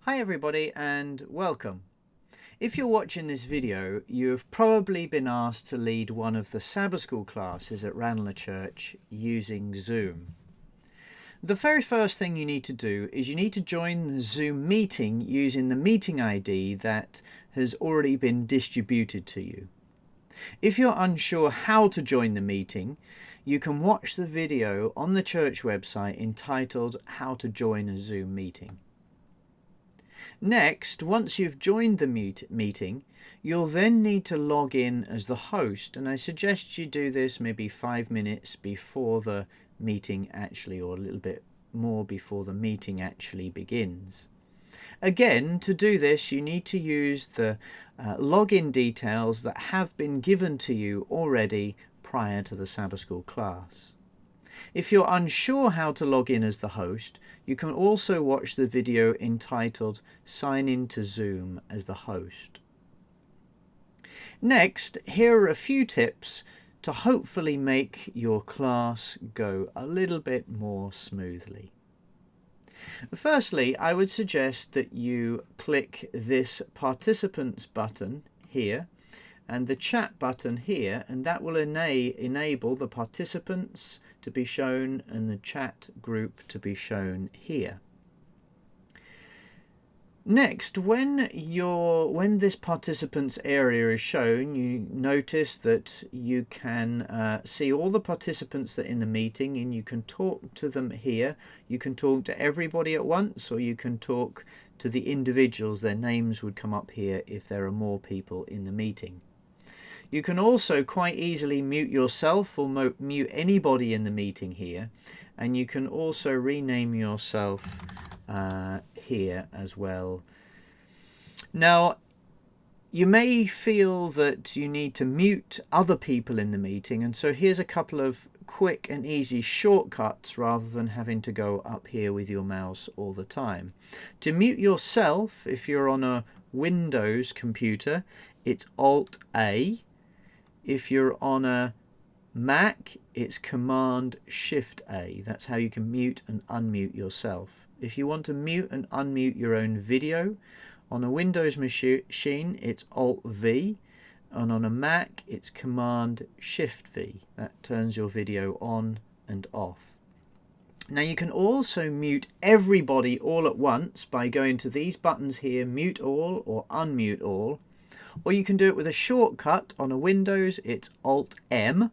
Hi everybody and welcome. If you're watching this video, you have probably been asked to lead one of the Sabbath School classes at Ranelagh Church using Zoom. The very first thing you need to do is you need to join the Zoom meeting using the meeting ID that has already been distributed to you. If you're unsure how to join the meeting, you can watch the video on the church website entitled How to Join a Zoom Meeting. Next, once you've joined the meeting, you'll then need to log in as the host, and I suggest you do this maybe 5 minutes before the meeting actually, or a little bit more before the meeting actually begins. Again, to do this, you need to use the login details that have been given to you already prior to the Sabbath School class. If you're unsure how to log in as the host, you can also watch the video entitled Sign in to Zoom as the host. Next, here are a few tips to hopefully make your class go a little bit more smoothly. Firstly, I would suggest that you click this participants button here and the chat button here, and that will enable the participants to be shown and the chat group to be shown here. Next, when this participants area is shown, you notice that you can see all the participants that are in the meeting, and you can talk to them here. You can talk to everybody at once, or you can talk to the individuals. Their names would come up here if there are more people in the meeting. You can also quite easily mute yourself or mute anybody in the meeting here, and you can also rename yourself here as well. Now, you may feel that you need to mute other people in the meeting, and so here's a couple of quick and easy shortcuts rather than having to go up here with your mouse all the time. To mute yourself, if you're on a Windows computer, it's Alt-A. If you're on a Mac, it's Command-Shift-A. That's how you can mute and unmute yourself. If you want to mute and unmute your own video, on a Windows machine, it's Alt-V, and on a Mac, it's Command-Shift-V. That turns your video on and off. Now you can also mute everybody all at once by going to these buttons here, Mute All or Unmute All. Or you can do it with a shortcut. On a Windows, it's Alt-M,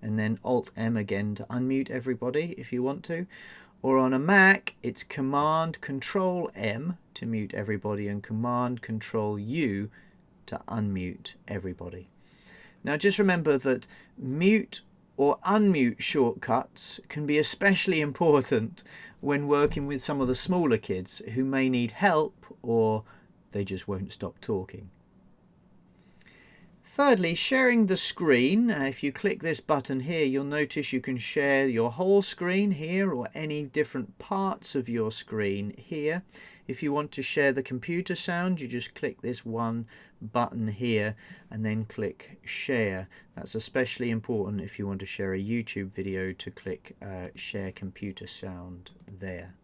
and then Alt-M again to unmute everybody if you want to. Or on a Mac, it's Command-Control-M to mute everybody and Command-Control-U to unmute everybody. Now just remember that mute or unmute shortcuts can be especially important when working with some of the smaller kids who may need help or they just won't stop talking. Thirdly, sharing the screen. If you click this button here, you'll notice you can share your whole screen here or any different parts of your screen here. If you want to share the computer sound, you just click this one button here and then click share. That's especially important if you want to share a YouTube video, to click share computer sound there.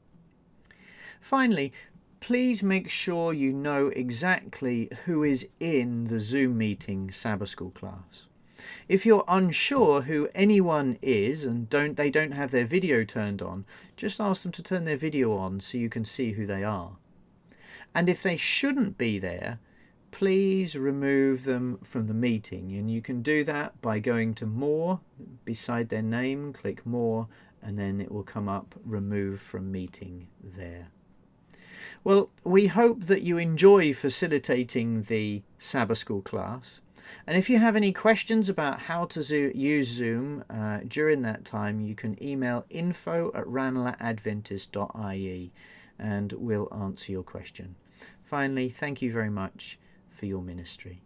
Finally, please make sure you know exactly who is in the Zoom meeting Sabbath School class. If you're unsure who anyone is and they don't have their video turned on, just ask them to turn their video on so you can see who they are. And if they shouldn't be there, please remove them from the meeting, and you can do that by going to More, beside their name, click More, and then it will come up Remove from Meeting there. Well, we hope that you enjoy facilitating the Sabbath School class, and if you have any questions about how to use Zoom during that time, you can email info@ranelaghadventist.ie and we'll answer your question. Finally, thank you very much for your ministry.